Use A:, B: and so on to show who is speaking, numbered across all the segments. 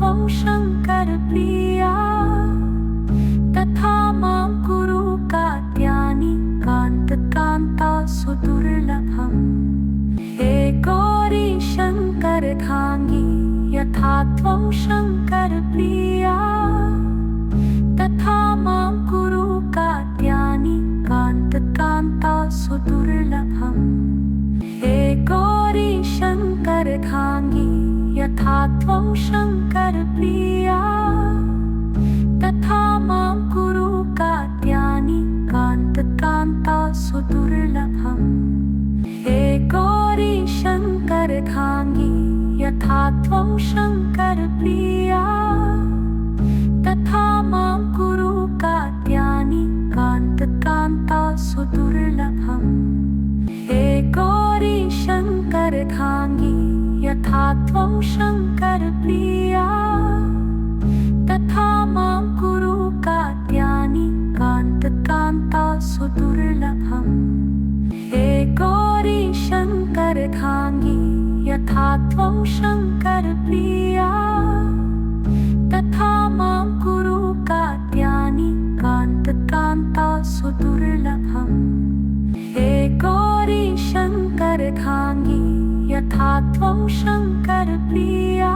A: त्वं शङ्करप्रिया तथा मां कुरु कात्यायनी कान्तकान्ता सुदुर्लभम्। हे गौरी शङ्करार्धाङ्गी यथा त्वं शङ्करप्रिया तथा मां कुरु कात्यायनी कान्तकान्ता सुदुर्लभम्। हे गौरी शङ्करार्धाङ्गी यथा त्वं शङ्करप्रिया तथा मां कुरु कात्यायनी कान्तकान्ता सुदुर्लभम्। हे गौरी शङ्करार्धाङ्गी यथा त्वं शङ्करप्रिया तथा मां कुरु कात्यायनी कान्तकान्ता सुदुर्लभम्। हे गौरी शङ्करार्धाङ्गी यथा त्वं शङ्करप्रिया तथा मां कुरु कात्यायनी कान्तकान्ता सुदुर्लभम्। हे गौरी शङ्करार्धाङ्गी यथा त्वं शङ्करप्रिया तथा मां कुरु कात्यायनी कान्तकान्ता सुदुर्लभम्। हे गौरी शङ्करार्धाङ्गी यथा त्वं शङ्करप्रिया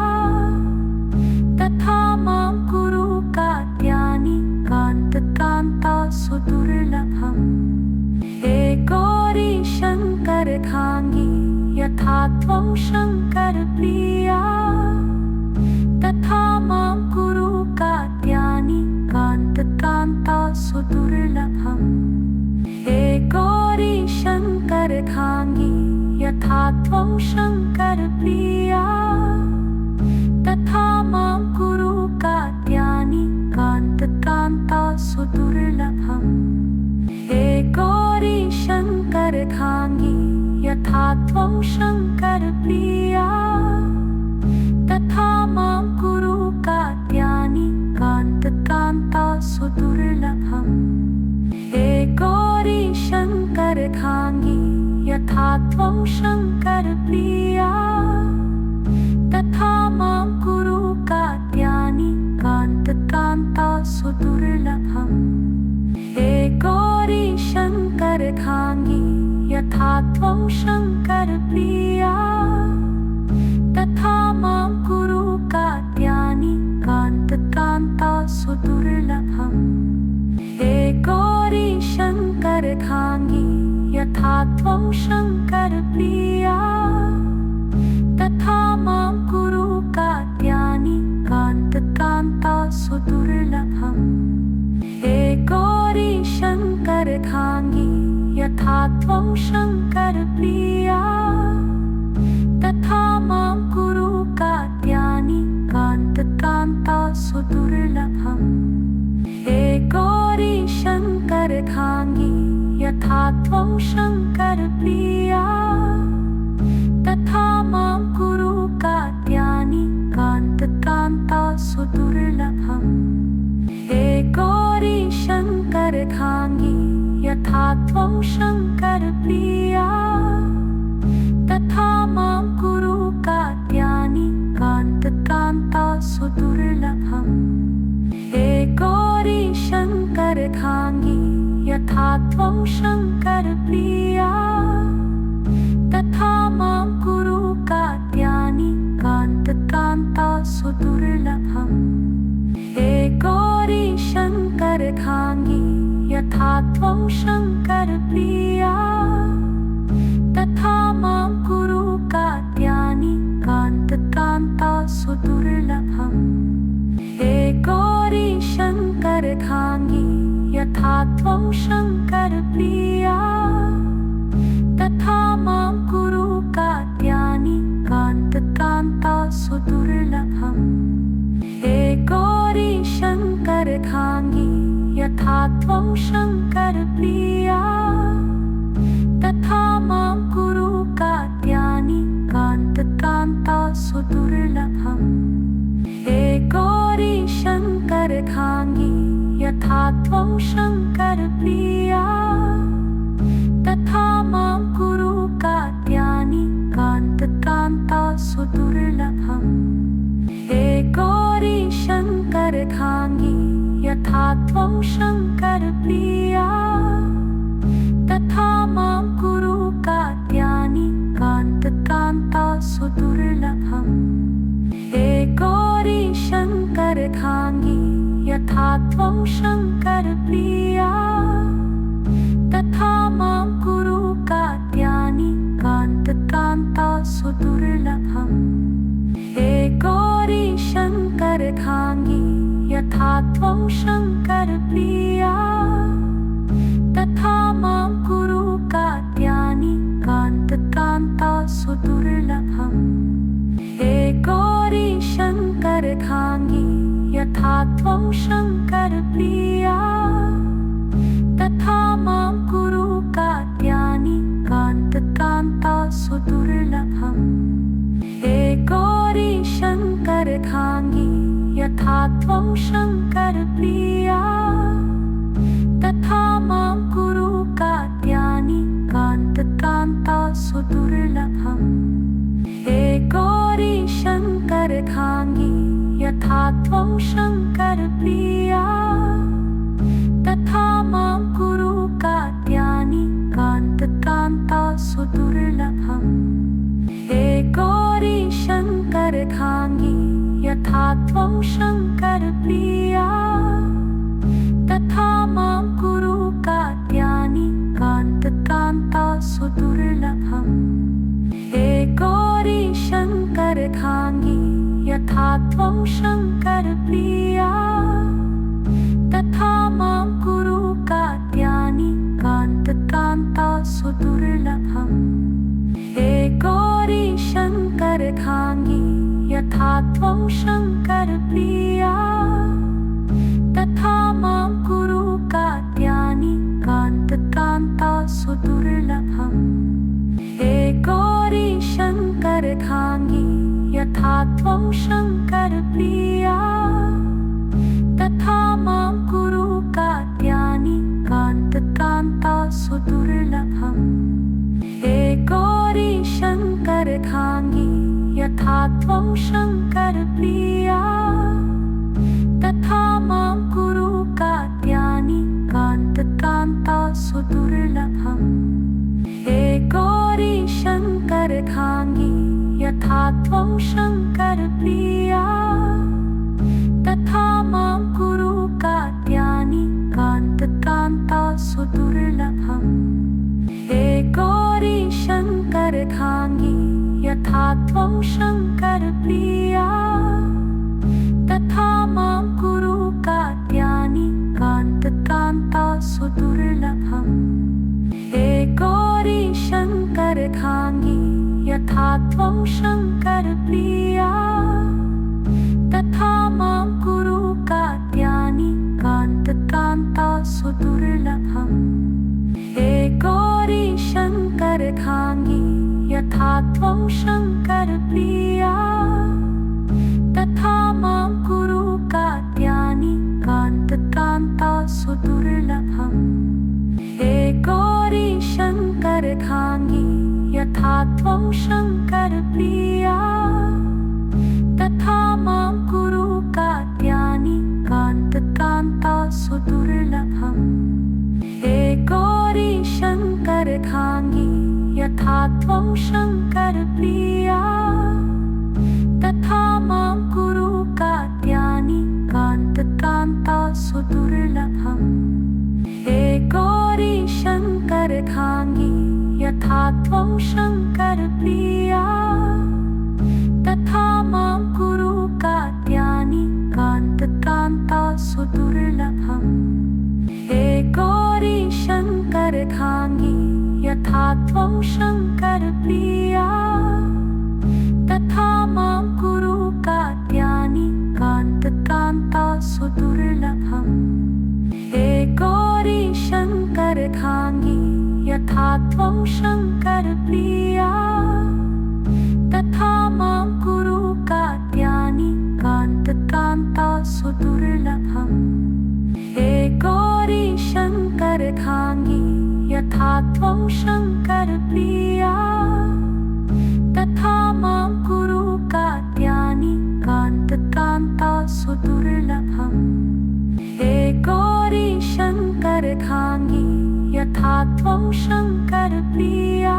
A: तथा मां कुरु कात्यायनी कान्तकान्ता सुदुर्लभम्। हे गौरी शङ्करार्धाङ्गी यथा त्वं शङ्करप्रिया तथा मां कुरु कात्यायनी कान्तकान्ता सुदुर्लभम्। हे गौरी शङ्करार्धाङ्गी यथा त्वं शङ्करप्रिया तथा मां कुरु कात्यायनी कान्तकान्ता सुदुर्लभम्। हे गौरी शङ्करार्धाङ्गी यथा त्वं शङ्करप्रिया तथा मां कुरु कात्यायनी कान्तकान्ता सुदुर्लभम्। हे गौरी शङ्करार्धाङ्गी यथा त्वं शङ्करप्रिया तथा मां कुरु कात्यायनी कान्तकान्ता सुदुर्लभम्। हे गौरी शङ्करार्धाङ्गी यथा त्वं शङ्करप्रिया तथा मां कुरु कात्यायनी कान्तकान्ता सुदुर्लभम्। हे गौरी शङ्करार्धाङ्गी यथा त्वं शङ्करप्रिया तथा मां कुरु कात्यायनी कान्तकान्ता सुदुर्लभम्। हे गौरी शङ्करार्धाङ्गी यथा त्वं शङ्करप्रिया तथा मां कुरु कात्यायनी कान्तकान्ता सुदुर्लभम्। हे गौरी शङ्करार्धाङ्गी यथा त्वं शङ्करप्रिया तथा मां कुरु कात्यायनी कान्तकान्ता सुदुर्लभम्। हे गौरी शङ्करार्धाङ्गी यथा त्वं शङ्करप्रिया तथा मां कुरु कात्यायनी कान्तकान्ता सुदुर्लभम्। हे गौरी शङ्करार्धाङ्गी यथा त्वं शङ्करप्रिया तथा मां कुरु कात्यायनी कान्तकान्ता सुदुर्लभम्। हे गौरी शङ्करार्धाङ्गी यथा त्वं शङ्करप्रिया तथा मां कुरु कात्यायनी कान्तकान्ता सुदुर्लभम्। हे गौरी शङ्करार्धाङ्गी यथा त्वं शङ्करप्रिया तथा मां कुरु कात्यायनी कान्तकान्ता सुदुर्लभम्। हे गौरी शङ्करार्धाङ्गी यथा त्वं शङ्करप्रिया तथा मां कुरु कात्यायनी कान्तकान्ता सुदुर्लभम्। हे गौरी शङ्करार्धाङ्गी यथा त्वं शङ्करप्रिया तथा मां कुरु कात्यायनी कान्तकान्ता सुदुर्लभम्। हे गौरी शङ्करर्धाङ्गी यथा त्वं शङ्करप्रिया तथा मां कुरु कात्यायनी कान्तकान्ता सुदुर्लभम्। हे गौरी शङ्करर्धाङ्गी यथा त्वं शङ्करप्रिया तथा मां कुरु कात्यायनी कान्तकान्ता सुदुर्लभम्। हे गौरी शङ्करर्धाङ्गी यथा त्वं शङ्करप्रिया तथा मां कुरु कात्यायनी कान्तकान्ता सुदुर्लभम्। हे गौरी शङ्करर्धाङ्गी यथा त्वं शङ्करप्रिया तथा मां कुरु कात्यायनी कान्तकान्ता सुदुर्लभम्। हे गौरी शङ्करर्धाङ्गी यथा त्वं शङ्करप्रिया तथा मां कुरु कात्यायनी कान्तकान्ता सुदुर्लभम्। हे गौरी शङ्करर्धाङ्गी यथा त्वं शङ्करप्रिया तथा मां कुरु कात्यायनी कान्तकान्ता सुदुर्लभम्। हे गौरी शङ्करर्धाङ्गी यथा त्वं शङ्करप्रिया तथा मां कुरु कात्यायनी कान्तकान्ता सुदुर्लभम्। हे गौरी शङ्करर्धाङ्गी यथा त्वं शङ्करप्रिया तथा मां कुरु कात्यायनी कान्तकान्ता सुदुर्लभम्। हे गौरी शङ्करर्धाङ्गी यथा त्वं शङ्करप्रिया तथा मां कुरु कात्यायनी कान्तकान्ता सुदुर्लभम्। हे गौरी शङ्करर्धाङ्गी यथा त्वं शङ्करप्रिया तथा मां कुरु कात्यायनी कान्तकान्ता सुदुर्लभम्। हे गौरी शङ्करर्धाङ्गी यथा त्वं शङ्करप्रिया तथा मां कुरु कात्यायनी कान्तकान्ता सुदुर्लभम्। हे गौरी शङ्करर्धाङ्गी यथा त्वं शङ्करप्रिया तथा मां कुरु कात्यायनी कान्तकान्ता सुदुर्लभम्। हे गौरी शङ्करर्धाङ्गी यथा त्वं शङ्करप्रिया तथा मां कुरु कात्यायनी कान्तकान्ता सुदुर्लभम्। हे गौरी शङ्करर्धाङ्गी यथा त्वं शङ्करप्रिया तथा मां कुरु कात्यायनी कान्तकान्ता सुदुर्लभम्। हे गौरी शङ्करर्धाङ्गी यथा त्वं शङ्करप्रिया तथा मां कुरु कात्यायनी कान्तकान्ता सुदुर्लभम्। हे गौरी शङ्करर्धाङ्गी यथा त्वं शङ्करप्रिया तथा मां कुरु कात्यायनी कान्तकान्ता सुदुर्लभम्। हे गौरी शङ्करर्धाङ्गी यथा त्वं शङ्करप्रिया तथा मां कुरु कात्यायनी कान्तकान्ता सुदुर्लभम्। हे गौरी शङ्करर्धाङ्गी यथा त्वं शङ्करप्रिया तथा मां कुरु कात्यायनी कान्तकान्ता सुदुर्लभम्। हे गौरी शङ्करर्धाङ्गी यथा त्वं शङ्करप्रिया तथा मां कुरु कात्यायनी कान्तकान्ता सुदुर्लभम्। हे गौरी शङ्करर्धाङ्गी यथा त्वं शङ्करप्रिया तथा मां कुरु कात्यायनी कान्तकान्ता सुदुर्लभम्। हे गौरी शङ्करर्धाङ्गी यथा त्वं शङ्करप्रिया तथा मां कुरु कात्यायनी कान्तकान्ता सुदुर्लभम्। शङ्करखाङ्गी यथा त्वं शङ्करप्रिया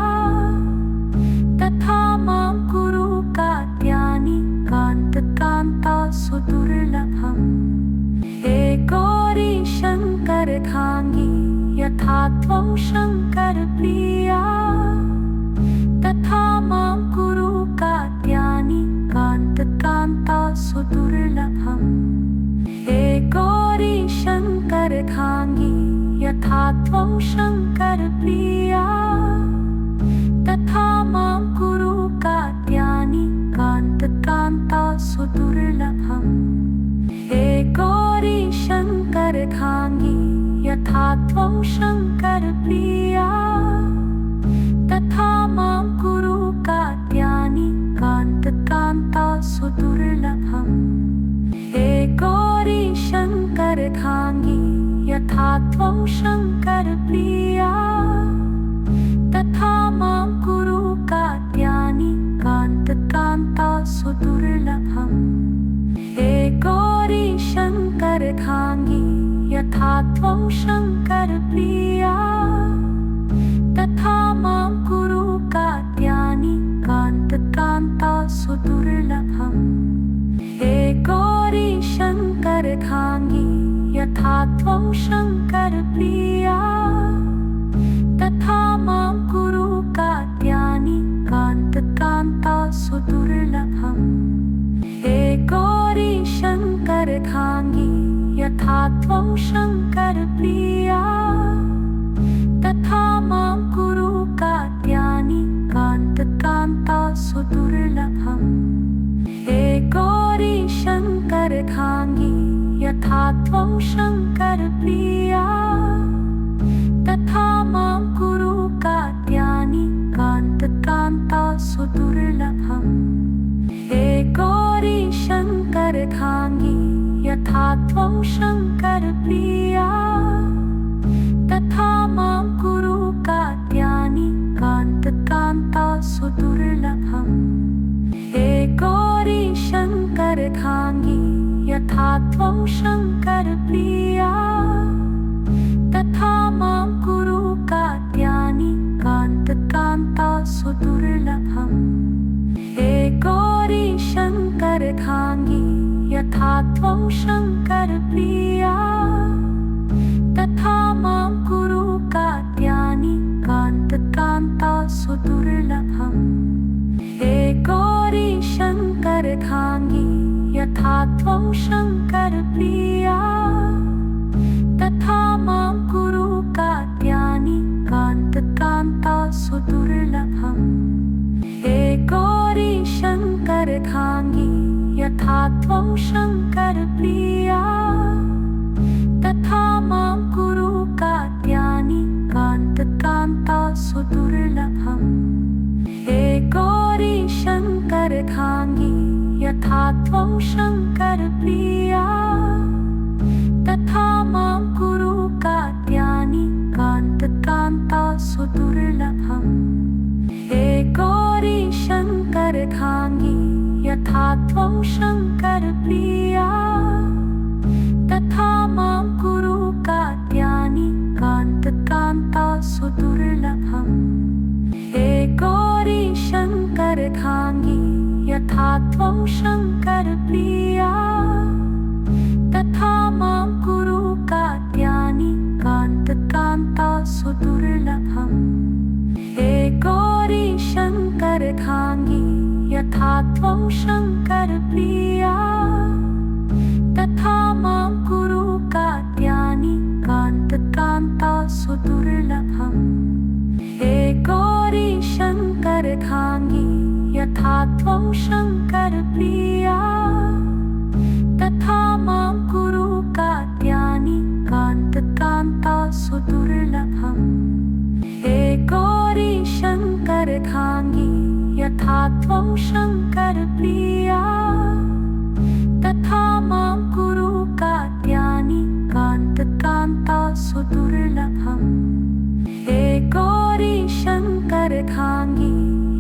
A: तथा मां कुरु कात्यायनी कान्तकान्ता सुदुर्लभम्। हे गौरी शङ्करखाङ्गी यथा त्वं शङ्करप्रिया तथा मां कुरु कात्यायनी कान्तकान्ता सुदुर्लभम्। हे गौरी शङ्करखाङ्गी यथा त्वं शङ्करप्रिया तथा मां कुरु कात्यायनी कान्तकान्ता सुदुर्लभम्। हे गौरी शङ्करखाङ्गी यथा त्वं शङ्करप्रिया तथा मां कुरु कात्यायनी कान्तकान्ता सुदुर्लभम्। हे गौरी शङ्करखाङ्गी यथा त्वं शङ्करप्रिया तथा मां कुरु कात्यायनी कान्तकान्ता सुदुर्लभम्। हे गौरी शङ्करखाङ्गी यथा त्वं शङ्करप्रिया तथा मां कुरु कात्यायनी कान्तकान्ता सुदुर्लभम्। हे गौरी शङ्करखाङ्गी यथा त्वं शङ्करप्रिया तथा मां कुरु कात्यायनी कान्तकान्ता सुदुर्लभम्। हे गौरी शङ्करखाङ्गी यथा त्वं शङ्करप्रिया तथा मां कुरु कात्यायनी कान्तकान्ता सुदुर्लभम्। हे गौरी शङ्करखाङ्गी यथा त्वं शङ्करप्रिया तथा मां कुरु कात्यायनी कान्तकान्ता सुदुर्लभम्। हे गौरी शङ्करखाङ्गी यथा त्वं शङ्करप्रिया तथा मां कुरु कात्यायनी कान्तकान्ता सुदुर्लभम्। हे गौरी शङ्करखाङ्गी यथा त्वं शङ्करप्रिया तथा मां कुरु कात्यायनी कान्तकान्ता सुदुर्लभम्। हे गौरी शङ्करखाङ्गी यथा त्वं शङ्करप्रिया तथा मां कुरु कात्यायनी कान्तकान्ता सुदुर्लभम्। हे गौरी शङ्करखाङ्गी यथा त्वं शङ्करप्रिया तथा मां कुरु कात्यायनी कान्तकान्ता सुदुर्लभम्। हे गौरी शङ्करखाङ्गी यथा त्वं शङ्करप्रिया तथा मां कुरु कात्यायनी कान्तकान्ता सुदुर्लभम्। हे गौरी शङ्करखाङ्गी यथा त्वं शङ्करप्रिया तथा मां कुरु कात्यायनी कान्तकान्ता सुदुर्लभम्। हे गौरी शङ्करखाङ्गी यथा त्वं शङ्करप्रिया तथा मां कुरु कात्यायनी कान्तकान्ता सुदुर्लभम्। हे गौरी शङ्करखाङ्गी यथा त्वं शङ्करप्रिया तथा मां कुरु कात्यायनी कान्तकान्ता सुदुर्लभम्। हे गौरी शङ्करखाङ्गी यथा त्वं शङ्करप्रिया तथा मां कुरु कात्यायनी कान्तकान्ता सुदुर्लभम्। हे गौरी शङ्करखाङ्गी यथा त्वं शङ्करप्रिया तथा मां कुरु कात्यायनी कान्तकान्ता सुदुर्लभम्। हे गौरी शङ्करखाङ्गी यथा त्वं शङ्करप्रिया तथा मां कुरु कात्यायनी कान्तकान्ता सुदुर्लभम्। हे गौरी शङ्करखाङ्गी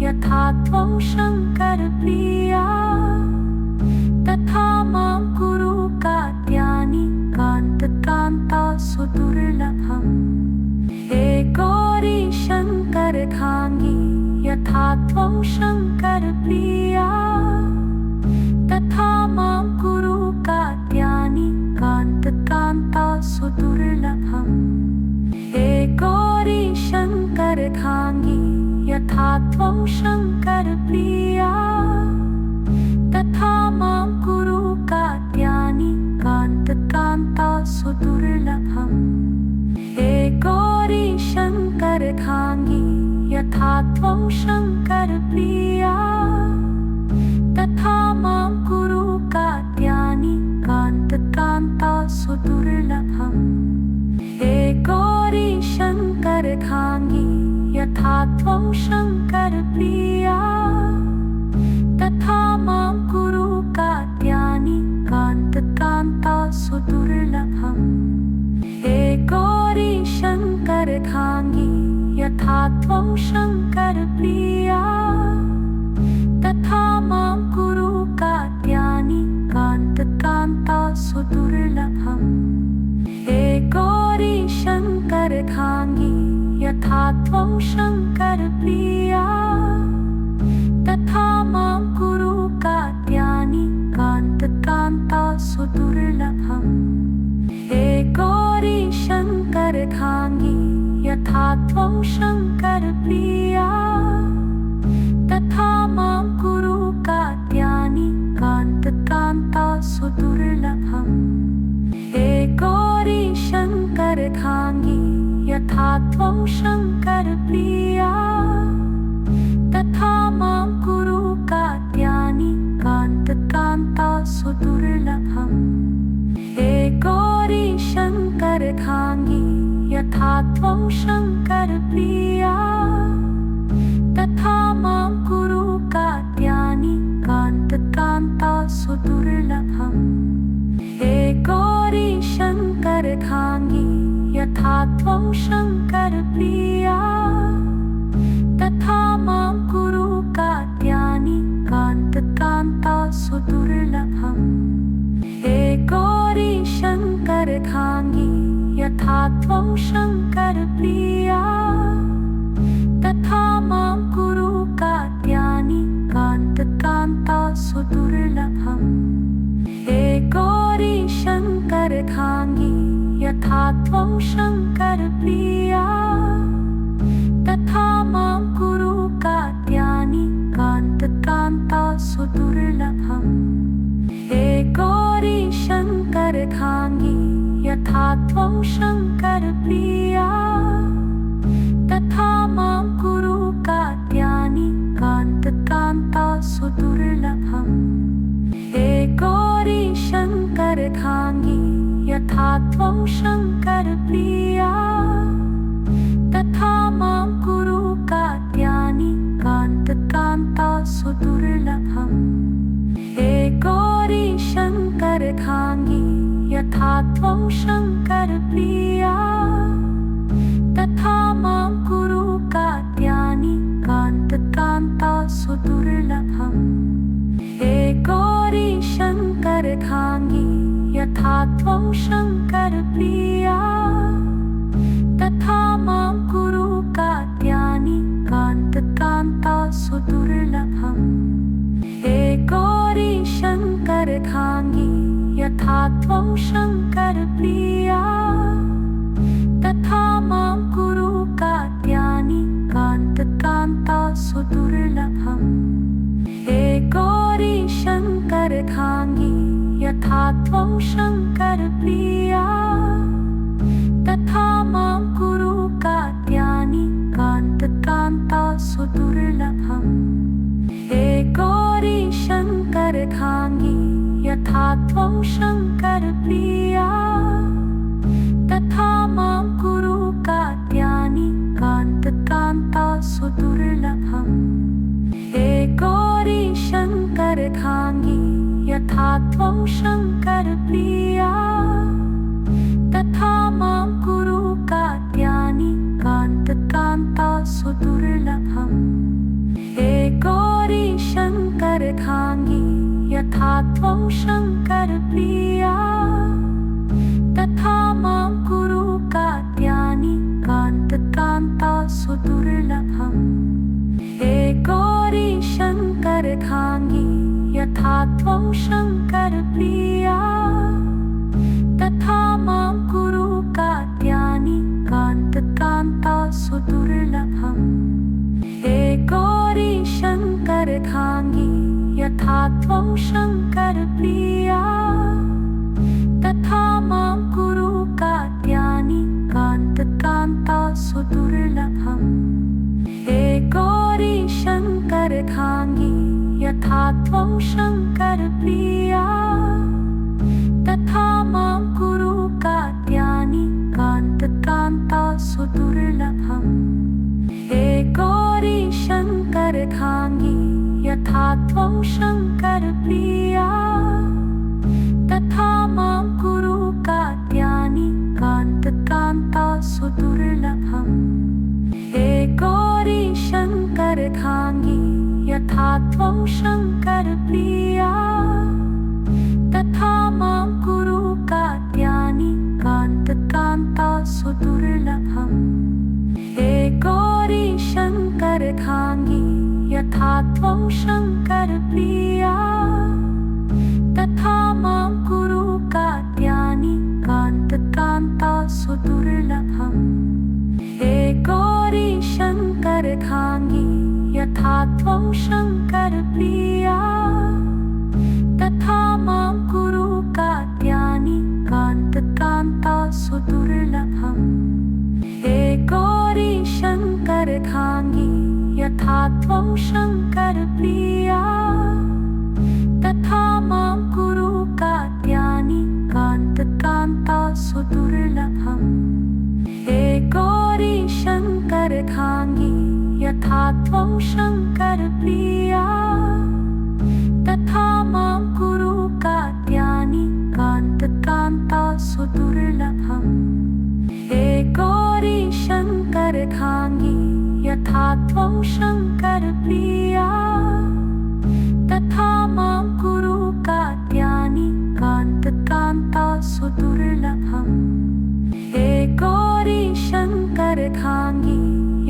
A: यथा त्वं शङ्करप्रिया तथा मां कुरु कात्यायनी कान्तकान्ता सुदुर्लभम्। शङ्करर्घाङ्गी यथा त्वं शङ्करप्रिया तथा मां कुरु कात्यायनी कान्तकान्ता सुदुर्लभम्। हे गौरी शङ्करर्घाङ्गी यथा त्वं शङ्करप्रिया तथा मां कुरु कात्यायनी कान्तकान्ता सुदुर्लभम्। हे गौरी शङ्करर्घाङ्गी यथा त्वं शङ्करप्रिया तथा मां कुरु कात्यायनी कान्तकान्ता सुदुर्लभम्। हे गौरी शङ्करर्घाङ्गी यथा त्वं शङ्करप्रिया तथा मां कुरु कात्यायनी कान्तकान्ता सुदुर्लभम्। हे गौरी शङ्करर्घाङ्गी यथा त्वं शङ्करप्रिया तथा मां कुरु कात्यायनी कान्तकान्ता सुदुर्लभम्। हे गौरी शङ्करर्घाङ्गी यथा त्वं शङ्करप्रिया तथा मां कुरु कात्यायनी कान्तकान्ता सुदुर्लभम्। हे गौरी शङ्करर्घाङ्गी यथा त्वं शङ्करप्रिया तथा मां कुरु कात्यायनी कान्तकान्ता सुदुर्लभम्। हे गौरी शङ्करर्घाङ्गी यथा त्वं शङ्करप्रिया तथा मां कुरु कात्यायनी कान्तकान्ता सुदुर्लभम्। हे गौरी शङ्करर्घाङ्गी यथा त्वं शङ्करप्रिया तथा मां कुरु कात्यायनी कान्तकान्ता सुदुर्लभम्। हे गौरी शङ्करर्घाङ्गी यथा त्वं शङ्करप्रिया तथा मां कुरु कात्यायनी कान्तकान्ता सुदुर्लभम्। हे गौरी शङ्करर्घाङ्गी यथा त्वं शङ्करप्रिया तथा मां कुरु कात्यायनी कान्तकान्ता सुदुर्लभम्। हे गौरी शङ्करर्घाङ्गी यथा त्वं शङ्करप्रिया तथा मां कुरु कात्यायनी कान्तकान्ता सुदुर्लभम्। हे गौरी शङ्करर्घाङ्गी यथा त्वं शङ्करप्रिया तथा मां कुरु कात्यायनी कान्तकान्ता सुदुर्लभम्। हे गौरी शङ्करर्घाङ्गी यथा त्वं शङ्करप्रिया तथा मां कुरु कात्यायनी कान्तकान्ता सुदुर्लभम्। हे गौरी शङ्करर्घाङ्गी यथा त्वं शङ्करप्रिया तथा मां कुरु कात्यायनी कान्तकान्ता सुदुर्लभम्। हे गौरी शङ्करर्घाङ्गी यथा त्वं शङ्करप्रिया तथा मां कुरु कात्यायनी कान्तकान्ता सुदुर्लभम्। हे गौरी शङ्करर्घाङ्गी यथा त्वं शङ्करप्रिया तथा मां कुरु कात्यायनी कान्तकान्ता सुदुर्लभम्। हे गौरी शङ्करर्घाङ्गी यथा त्वं शङ्करप्रिया तथा मां कुरु कात्यायनी कान्तकान्ता सुदुर्लभम्। हे गौरी शङ्करर्घाङ्गी यथा त्वं शङ्करप्रिया तथा मां कुरु कात्यायनी कान्तकान्ता सुदुर्लभम्। हे गौरी शङ्करर्घाङ्गी यथा त्वं शङ्करप्रिया तथा मां कुरु कात्यायनी कान्तकान्ता सुदुर्लभम्। हे गौरी शङ्करर्घाङ्गी यथा त्वं शङ्करप्रिया तथा मां कुरु कात्यायनी कान्तकान्ता सुदुर्लभम्। यथा त्वं शङ्करप्रिया तथा मां कुरु कात्यायनी कान्तकान्ता सुदुर्लभम्। हे गौरी शङ्करार्धाङ्गी यथा त्वं शङ्करप्रिया तथा मां कुरु कात्यायनी कान्तकान्ता सुदुर्लभम्। हे गौरी शङ्करार्धाङ्गी यथा त्वं शङ्करप्रिया तथा मां कुरु कात्यायनी कान्तकान्ता सुदुर्लभम्। हे गौरी शङ्करार्धाङ्गी यथा त्वं शङ्करप्रिया तथा मां कुरु कात्यायनी कान्तकान्ता सुदुर्लभम्। हे गौरी शङ्करार्धाङ्गी यथा त्वं शङ्करप्रिया तथा मां कुरु कात्यायनी कान्तकान्ता सुदुर्लभम्। हे गौरी शङ्करार्धाङ्गी यथा त्वं शङ्करप्रिया तथा मां कुरु कात्यायनी कान्तकान्ता सुदुर्लभम्। हे गौरी शङ्करार्धाङ्गी यथा त्वं शङ्करप्रिया तथा मां कुरु कात्यायनी कान्तकान्ता सुदुर्लभम्। हे गौरी शङ्करार्धाङ्गी यथा त्वं शङ्करप्रिया तथा मां कुरु कात्यायनी कान्तकान्ता सुदुर्लभम्। हे गौरी शङ्करार्धाङ्गी यथा त्वं शङ्करप्रिया तथा मां कुरु कात्यायनी कान्तकान्ता सुदुर्लभम्। हे गौरी शङ्करार्धाङ्गी यथा त्वं शङ्करप्रिया तथा मां कुरु कात्यायनी कान्तकान्ता सुदुर्लभम्। हे गौरी शङ्करार्धाङ्गी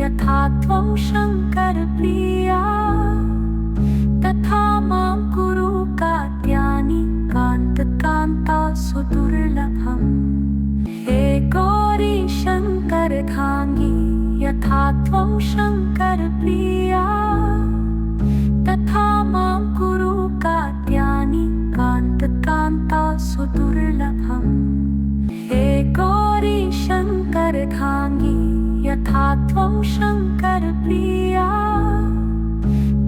A: यथा त्वं शङ्करप्रिया तथा मां कुरु कात्यायनी कान्तकान्ता सुदुर्लभम्। हे गौरी शङ्करार्धाङ्गी यथा त्वं शङ्करप्रिया तथा मां कुरु कात्यायनी कान्तकान्ता सुदुर्लभम्। हे गौरी शङ्करार्धाङ्गी यथा त्वं शङ्करप्रिया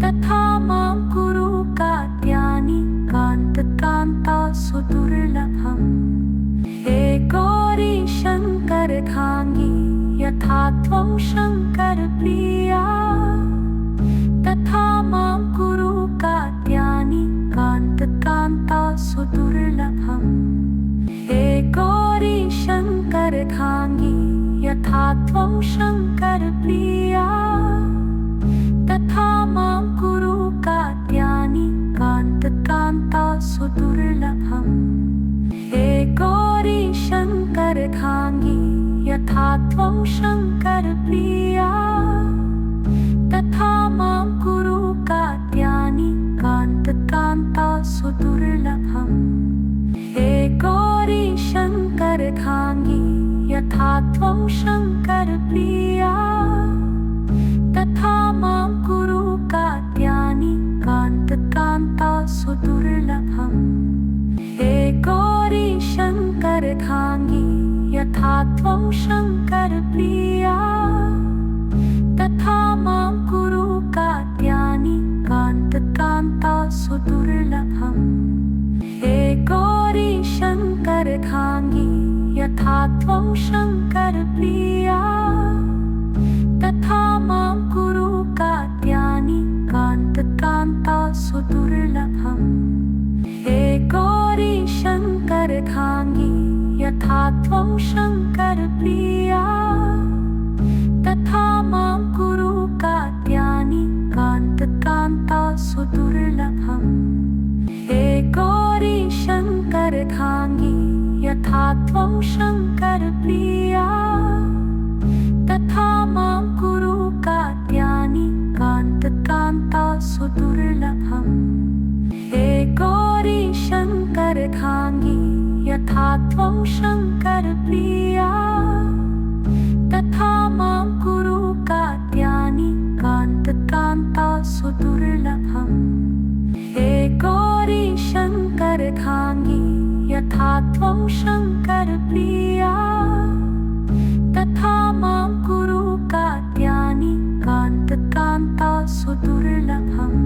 A: तथा मां कुरु कात्यायनी कान्तकान्ता सुदुर्लभम्। हे गौरी शङ्करार्धाङ्गी यथा त्वं शङ्करप्रिया तथा मां कुरु कात्यायनी कान्तकान्ता सुदुर्लभम्। हे गौरी शङ्करार्धाङ्गी यथा त्वं शङ्करप्रिया तथा मां कुरु कात्यायनी कान्तकान्ता सुदुर्लभम्। हे गौरी शङ्करार्धाङ्गी यथा त्वं शङ्करप्रिया तथा मां कुरु कात्यायनी कान्तकान्ता सुदुर्लभम्। हे गौरी शङ्करार्धाङ्गी यथा त्वं शङ्करप्रिया तथा मां कुरु कात्यायनी कान्तकान्ता सुदुर्लभम्। हे गौरी शङ्करार्धाङ्गी यथा त्वं शङ्करप्रिया तथा मां कुरु कात्यायनी कान्तकान्ता सुदुर्लभम्। हे गौरी शङ्करार्धाङ्गी यथा त्वं शङ्करप्रिया तथा मां कुरु कात्यायनी कान्तकान्ता सुदुर्लभम्। हे गौरी शङ्करार्धाङ्गी यथा त्वं शङ्करप्रिया तथा मां कुरु कात्यायनी कान्तकान्ता सुदुर्लभम्। हे गौरी शङ्करार्धाङ्गी यथा त्वं शङ्करप्रिया तथा मां कुरु कात्यायनी कान्तकान्ता सुदुर्लभम्। हे त्वं शङ्करप्रिया तथा मां कुरु कात्यायनी कान्तकान्ता सुदुर्लभम् हे गौरी शङ्करधाङ्गी यथा त्वं शङ्करप्रिया तथा मां कुरु कात्यायनी कान्तकान्ता सुदुर्लभम्